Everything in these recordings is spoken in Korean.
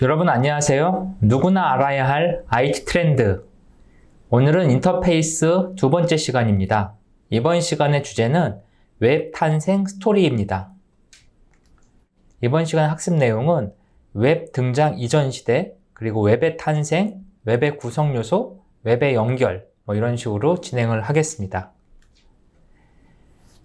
여러분 안녕하세요. 누구나 알아야 할 IT 트렌드. 오늘은 인터페이스 두 번째 시간입니다. 이번 시간의 주제는 웹 탄생 스토리입니다. 이번 시간 학습 내용은 웹 등장 이전 시대, 그리고 웹의 탄생, 웹의 구성 요소, 웹의 연결, 이런 식으로 진행을 하겠습니다.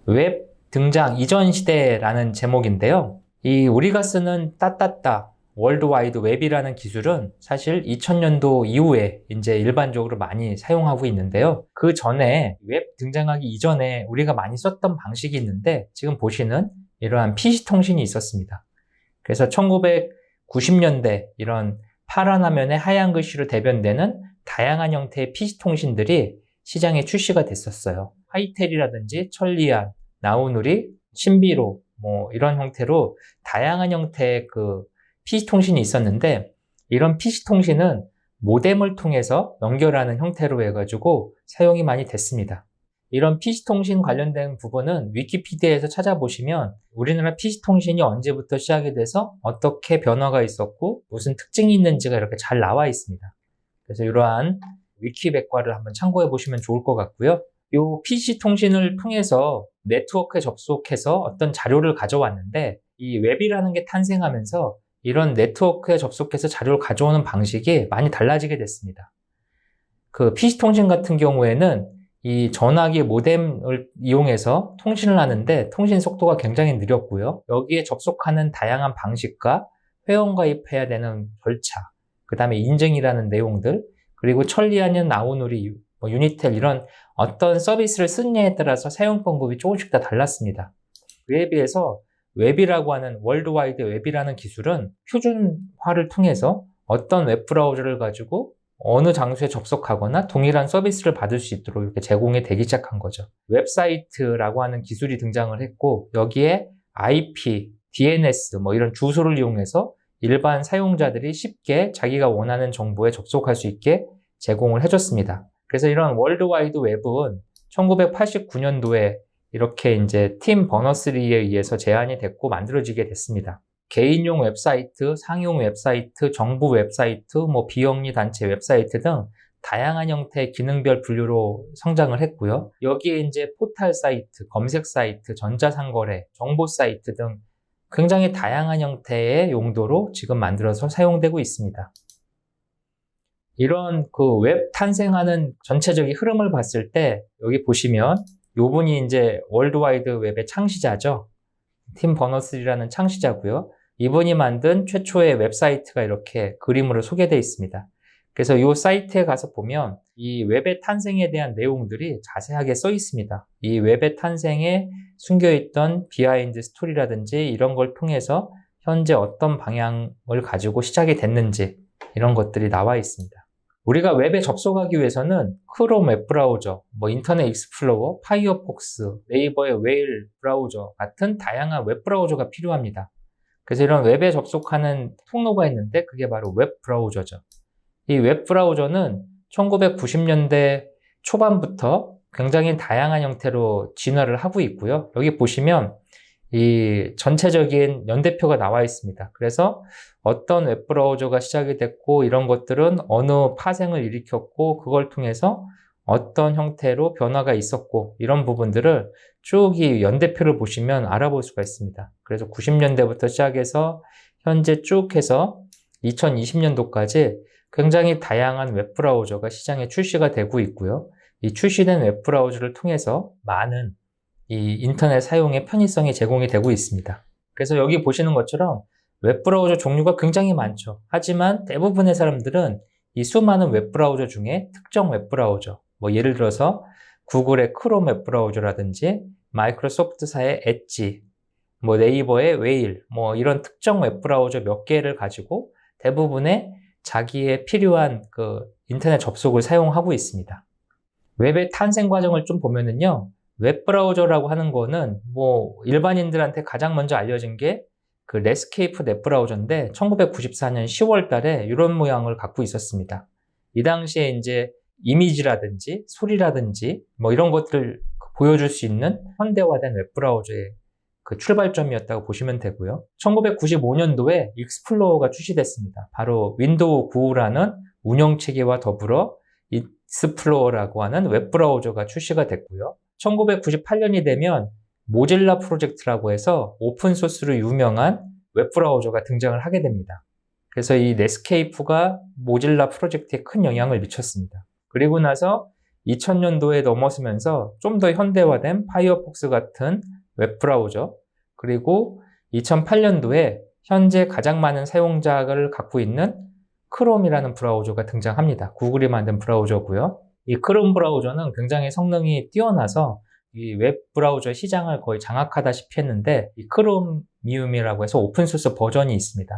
웹 등장 이전 시대라는 제목인데요. 우리가 쓰는 따따따 월드와이드 웹이라는 기술은 사실 2000년도 이후에 이제 일반적으로 많이 사용하고 있는데요. 그 전에 웹 등장하기 이전에 우리가 많이 썼던 방식이 있는데, 지금 보시는 이러한 PC 통신이 있었습니다. 그래서 1990년대 이런 파란 화면에 하얀 글씨로 대변되는 다양한 형태의 PC 통신들이 시장에 출시가 됐었어요. 하이텔이라든지 천리안, 나우누리, 신비로 이런 형태로 다양한 형태의 PC통신이 있었는데, 이런 PC통신은 모뎀을 통해서 연결하는 형태로 해가지고 사용이 많이 됐습니다. 이런 PC통신 관련된 부분은 위키피디아에서 찾아보시면 우리나라 PC통신이 언제부터 시작이 돼서 어떻게 변화가 있었고 무슨 특징이 있는지가 이렇게 잘 나와 있습니다. 그래서 이러한 위키백과를 한번 참고해 보시면 좋을 것 같고요. 이 PC통신을 통해서 네트워크에 접속해서 어떤 자료를 가져왔는데, 이 웹이라는 게 탄생하면서 이런 네트워크에 접속해서 자료를 가져오는 방식이 많이 달라지게 됐습니다. PC통신 같은 경우에는 이 전화기 모뎀을 이용해서 통신을 하는데 통신 속도가 굉장히 느렸고요. 여기에 접속하는 다양한 방식과 회원가입해야 되는 절차, 그 다음에 인증이라는 내용들, 그리고 천리안이나 나우누리, 유니텔 이런 어떤 서비스를 쓰느냐에 따라서 사용 방법이 조금씩 다 달랐습니다. 그에 비해서 웹이라고 하는 월드와이드 웹이라는 기술은 표준화를 통해서 어떤 웹브라우저를 가지고 어느 장소에 접속하거나 동일한 서비스를 받을 수 있도록 이렇게 제공이 되기 시작한 거죠. 웹사이트라고 하는 기술이 등장을 했고, 여기에 IP, DNS 이런 주소를 이용해서 일반 사용자들이 쉽게 자기가 원하는 정보에 접속할 수 있게 제공을 해줬습니다. 그래서 이런 월드와이드 웹은 1989년도에 이렇게 이제 팀 버너스리에 의해서 제안이 됐고 만들어지게 됐습니다. 개인용 웹사이트, 상용 웹사이트, 정부 웹사이트, 비영리 단체 웹사이트 등 다양한 형태의 기능별 분류로 성장을 했고요. 여기에 이제 포털 사이트, 검색 사이트, 전자상거래, 정보 사이트 등 굉장히 다양한 형태의 용도로 지금 만들어서 사용되고 있습니다. 이런 웹 탄생하는 전체적인 흐름을 봤을 때 여기 보시면 요분이 이제 월드와이드 웹의 창시자죠. 팀 버너스리라는 창시자고요. 이분이 만든 최초의 웹사이트가 이렇게 그림으로 소개되어 있습니다. 그래서 이 사이트에 가서 보면 이 웹의 탄생에 대한 내용들이 자세하게 써 있습니다. 이 웹의 탄생에 숨겨있던 비하인드 스토리라든지 이런 걸 통해서 현재 어떤 방향을 가지고 시작이 됐는지 이런 것들이 나와 있습니다. 우리가 웹에 접속하기 위해서는 크롬 웹브라우저, 인터넷 익스플로러, 파이어폭스, 네이버의 웨일 브라우저 같은 다양한 웹브라우저가 필요합니다. 그래서 이런 웹에 접속하는 통로가 있는데 그게 바로 웹브라우저죠. 이 웹브라우저는 1990년대 초반부터 굉장히 다양한 형태로 진화를 하고 있고요. 여기 보시면 이 전체적인 연대표가 나와 있습니다. 그래서 어떤 웹브라우저가 시작이 됐고 이런 것들은 어느 파생을 일으켰고 그걸 통해서 어떤 형태로 변화가 있었고 이런 부분들을 쭉 이 연대표를 보시면 알아볼 수가 있습니다. 그래서 90년대부터 시작해서 현재 쭉 해서 2020년도까지 굉장히 다양한 웹브라우저가 시장에 출시가 되고 있고요. 이 출시된 웹브라우저를 통해서 많은 이 인터넷 사용의 편의성이 제공이 되고 있습니다. 그래서 여기 보시는 것처럼 웹브라우저 종류가 굉장히 많죠. 하지만 대부분의 사람들은 이 수많은 웹브라우저 중에 특정 웹브라우저, 예를 들어서 구글의 크롬 웹브라우저라든지 마이크로소프트사의 엣지, 네이버의 웨일, 이런 특정 웹브라우저 몇 개를 가지고 대부분의 자기의 필요한 인터넷 접속을 사용하고 있습니다. 웹의 탄생 과정을 좀 보면은요, 웹브라우저라고 하는 거는 일반인들한테 가장 먼저 알려진 게 넷스케이프 넷브라우저인데 1994년 10월 달에 이런 모양을 갖고 있었습니다. 이 당시에 이제 이미지라든지 소리라든지 이런 것들을 보여줄 수 있는 현대화된 웹브라우저의 그 출발점이었다고 보시면 되고요. 1995년도에 익스플로어가 출시됐습니다. 바로 윈도우 9라는 운영체계와 더불어 익스플로어라고 하는 웹브라우저가 출시가 됐고요. 1998년이 되면 모질라 프로젝트라고 해서 오픈소스로 유명한 웹브라우저가 등장을 하게 됩니다. 그래서 이 넷스케이프가 모질라 프로젝트에 큰 영향을 미쳤습니다. 그리고 나서 2000년도에 넘어서면서 좀 더 현대화된 파이어폭스 같은 웹브라우저, 그리고 2008년도에 현재 가장 많은 사용자를 갖고 있는 크롬이라는 브라우저가 등장합니다. 구글이 만든 브라우저고요. 이 크롬 브라우저는 굉장히 성능이 뛰어나서 이 웹브라우저 시장을 거의 장악하다시피 했는데, 이 크로미움이라고 해서 오픈소스 버전이 있습니다.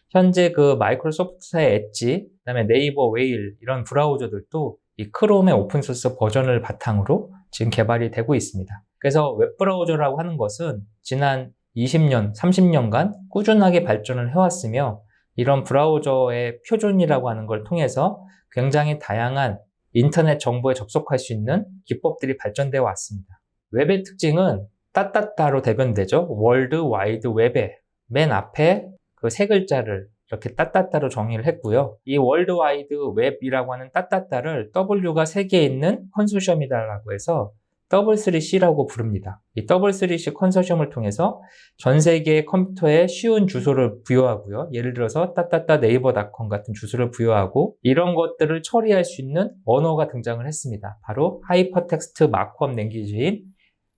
현재 그 마이크로소프트의 엣지, 그다음에 네이버 웨일 이런 브라우저들도 이 크롬의 오픈소스 버전을 바탕으로 지금 개발이 되고 있습니다. 그래서 웹브라우저라고 하는 것은 지난 20년, 30년간 꾸준하게 발전을 해왔으며, 이런 브라우저의 표준이라고 하는 걸 통해서 굉장히 다양한 인터넷 정보에 접속할 수 있는 기법들이 발전되어 왔습니다. 웹의 특징은 따따따로 대변되죠. 월드 와이드 웹의 맨 앞에 그 세 글자를 이렇게 따따따로 정의를 했고요. 이 월드 와이드 웹이라고 하는 따따따를 W가 3개 있는 컨소시엄이다라고 해서 W3C라고 부릅니다. 이 W3C 컨소시엄을 통해서 전 세계의 컴퓨터에 쉬운 주소를 부여하고요. 예를 들어서 따따따 네이버닷컴 같은 주소를 부여하고, 이런 것들을 처리할 수 있는 언어가 등장을 했습니다. 바로 하이퍼텍스트 마크업 랭귀지인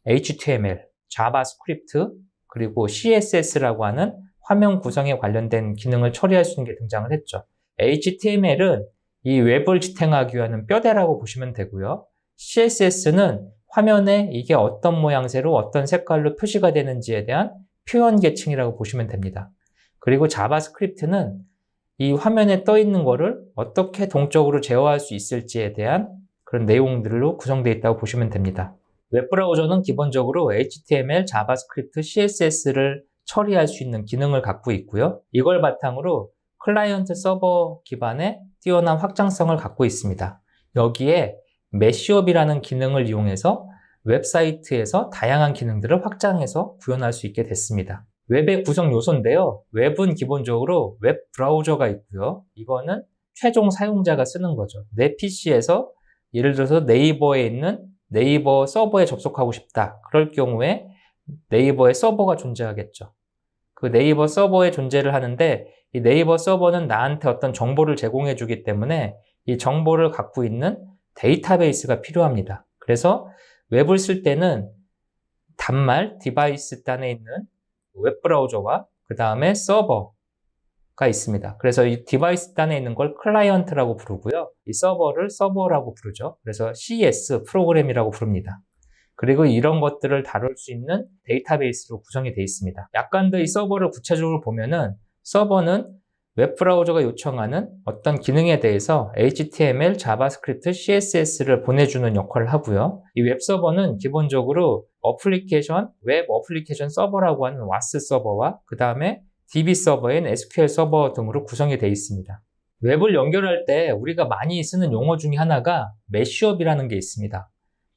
HTML, 자바스크립트, 그리고 CSS라고 하는 화면 구성에 관련된 기능을 처리할 수 있는 게 등장을 했죠. HTML은 이 웹을 지탱하기 위한 뼈대라고 보시면 되고요. CSS는 화면에 이게 어떤 모양새로 어떤 색깔로 표시가 되는지에 대한 표현 계층이라고 보시면 됩니다. 그리고 자바스크립트는 이 화면에 떠 있는 거를 어떻게 동적으로 제어할 수 있을지에 대한 그런 내용들로 구성되어 있다고 보시면 됩니다. 웹브라우저는 기본적으로 HTML, 자바스크립트, CSS를 처리할 수 있는 기능을 갖고 있고요. 이걸 바탕으로 클라이언트 서버 기반의 뛰어난 확장성을 갖고 있습니다. 여기에 매시업이라는 기능을 이용해서 웹사이트에서 다양한 기능들을 확장해서 구현할 수 있게 됐습니다. 웹의 구성 요소인데요. 웹은 기본적으로 웹 브라우저가 있고요. 이거는 최종 사용자가 쓰는 거죠. 내 PC에서 예를 들어서 네이버에 있는 네이버 서버에 접속하고 싶다. 그럴 경우에 네이버의 서버가 존재하겠죠. 그 네이버 서버의 존재를 하는데, 이 네이버 서버는 나한테 어떤 정보를 제공해 주기 때문에 이 정보를 갖고 있는 데이터베이스가 필요합니다. 그래서 웹을 쓸 때는 단말 디바이스 단에 있는 웹브라우저와 그 다음에 서버가 있습니다. 그래서 이 디바이스 단에 있는 걸 클라이언트라고 부르고요. 이 서버를 서버라고 부르죠. 그래서 CS 프로그램이라고 부릅니다. 그리고 이런 것들을 다룰 수 있는 데이터베이스로 구성이 되어 있습니다. 약간 더 이 서버를 구체적으로 보면은, 서버는 웹브라우저가 요청하는 어떤 기능에 대해서 HTML, 자바스크립트, CSS를 보내주는 역할을 하고요. 이 웹서버는 기본적으로 웹 어플리케이션 서버라고 하는 WAS 서버와 그 다음에 DB 서버인 SQL 서버 등으로 구성이 되어 있습니다. 웹을 연결할 때 우리가 많이 쓰는 용어 중에 하나가 매시업이라는 게 있습니다.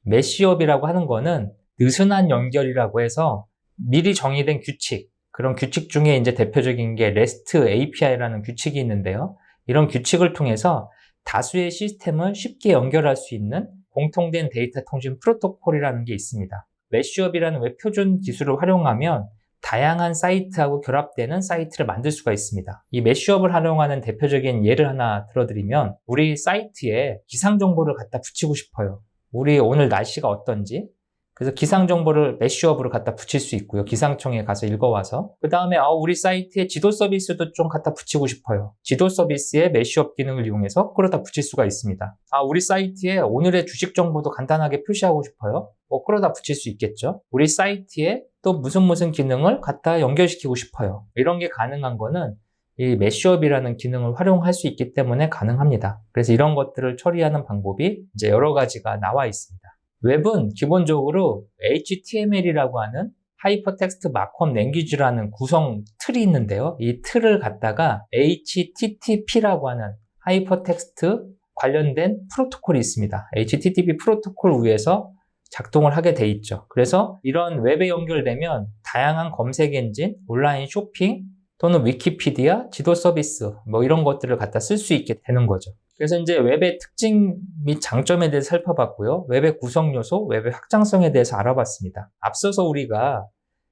매시업이라고 하는 거는 느슨한 연결이라고 해서 미리 정의된 규칙, 그런 규칙 중에 이제 대표적인 게 REST API라는 규칙이 있는데요. 이런 규칙을 통해서 다수의 시스템을 쉽게 연결할 수 있는 공통된 데이터 통신 프로토콜이라는 게 있습니다. 매시업이라는 웹 표준 기술을 활용하면 다양한 사이트하고 결합되는 사이트를 만들 수가 있습니다. 이 매시업을 활용하는 대표적인 예를 하나 들어드리면, 우리 사이트에 기상 정보를 갖다 붙이고 싶어요. 우리 오늘 날씨가 어떤지, 그래서 기상 정보를 매시업으로 갖다 붙일 수 있고요. 기상청에 가서 읽어와서. 그 다음에 우리 사이트에 지도 서비스도 좀 갖다 붙이고 싶어요. 지도 서비스의 매시업 기능을 이용해서 끌어다 붙일 수가 있습니다. 우리 사이트에 오늘의 주식 정보도 간단하게 표시하고 싶어요. 끌어다 붙일 수 있겠죠. 우리 사이트에 또 무슨 기능을 갖다 연결시키고 싶어요. 이런 게 가능한 거는 이 매시업이라는 기능을 활용할 수 있기 때문에 가능합니다. 그래서 이런 것들을 처리하는 방법이 이제 여러 가지가 나와 있습니다. 웹은 기본적으로 HTML이라고 하는 하이퍼텍스트 마크업 랭귀지라는 구성 틀이 있는데요. 이 틀을 갖다가 HTTP라고 하는 하이퍼텍스트 관련된 프로토콜이 있습니다. HTTP 프로토콜 위에서 작동을 하게 돼 있죠. 그래서 이런 웹에 연결되면 다양한 검색 엔진, 온라인 쇼핑, 또는 위키피디아, 지도 서비스 뭐 이런 것들을 갖다 쓸 수 있게 되는 거죠. 그래서 이제 웹의 특징 및 장점에 대해서 살펴봤고요. 웹의 구성 요소, 웹의 확장성에 대해서 알아봤습니다. 앞서서 우리가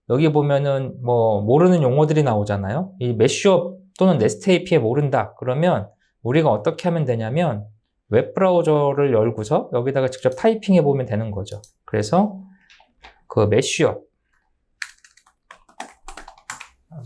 여기 보면은 뭐 모르는 용어들이 나오잖아요. 이 메쉬업 또는 네스트 API 모른다. 그러면 우리가 어떻게 하면 되냐면 웹 브라우저를 열고서 여기다가 직접 타이핑해 보면 되는 거죠. 그래서 그 메쉬업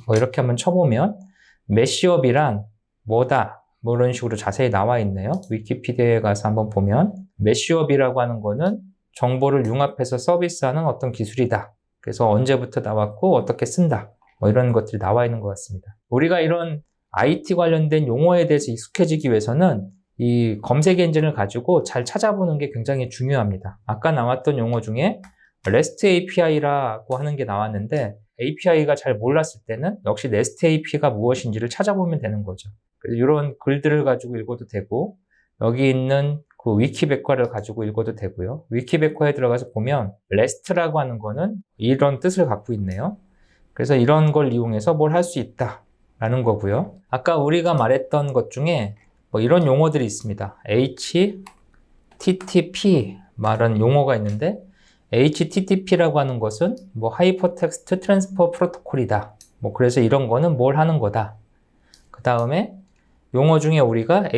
뭐 이렇게 한번 쳐보면 메쉬업이란 뭐다 뭐 이런 식으로 자세히 나와 있네요. 위키피디아에 가서 한번 보면 메쉬업이라고 하는 거는 정보를 융합해서 서비스하는 어떤 기술이다. 그래서 언제부터 나왔고 어떻게 쓴다 뭐 이런 것들이 나와 있는 것 같습니다. 우리가 이런 IT 관련된 용어에 대해서 익숙해지기 위해서는 이 검색 엔진을 가지고 잘 찾아보는 게 굉장히 중요합니다. 아까 나왔던 용어 중에 REST API라고 하는 게 나왔는데 API가 잘 몰랐을 때는 역시 REST API가 무엇인지를 찾아보면 되는 거죠. 그래서 이런 글들을 가지고 읽어도 되고 여기 있는 그 위키백과를 가지고 읽어도 되고요. 위키백과에 들어가서 보면 REST라고 하는 거는 이런 뜻을 갖고 있네요. 그래서 이런 걸 이용해서 뭘 할 수 있다 라는 거고요. 아까 우리가 말했던 것 중에 뭐 이런 용어들이 있습니다. HTTP 말한 용어가 있는데 HTTP라고 하는 것은 뭐 하이퍼텍스트 트랜스퍼 프로토콜이다. 뭐 그래서 이런 거는 뭘 하는 거다. 그 다음에 용어 중에 우리가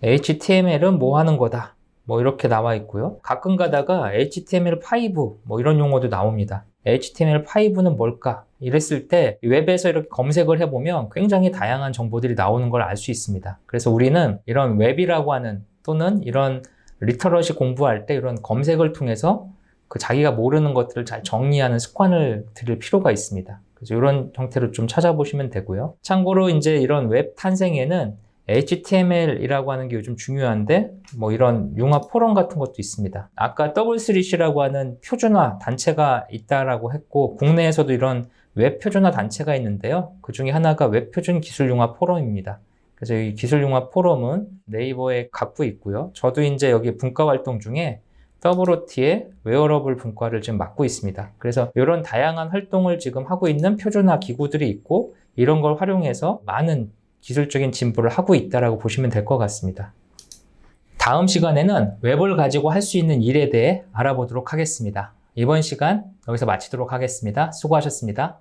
HTML은 뭐 하는 거다. 뭐 이렇게 나와 있고요. 가끔 가다가 HTML5 뭐 이런 용어도 나옵니다. HTML5는 뭘까? 이랬을 때 웹에서 이렇게 검색을 해보면 굉장히 다양한 정보들이 나오는 걸 알 수 있습니다. 그래서 우리는 이런 웹이라고 하는 또는 이런 리터러시 공부할 때 이런 검색을 통해서 그 자기가 모르는 것들을 잘 정리하는 습관을 들일 필요가 있습니다. 그래서 이런 형태로 좀 찾아보시면 되고요. 참고로 이제 이런 웹 탄생에는 HTML이라고 하는 게 요즘 중요한데 뭐 이런 융합 포럼 같은 것도 있습니다. 아까 W3C라고 하는 표준화 단체가 있다라고 했고 국내에서도 이런 웹 표준화 단체가 있는데요. 그 중에 하나가 웹 표준 기술 융합 포럼입니다. 그래서 이 기술 융합 포럼은 네이버에 갖고 있고요. 저도 이제 여기 분과 활동 중에 WOT의 웨어러블 분과를 지금 맡고 있습니다. 그래서 이런 다양한 활동을 지금 하고 있는 표준화 기구들이 있고 이런 걸 활용해서 많은 기술적인 진보를 하고 있다고 보시면 될 것 같습니다. 다음 시간에는 웹을 가지고 할 수 있는 일에 대해 알아보도록 하겠습니다. 이번 시간 여기서 마치도록 하겠습니다. 수고하셨습니다.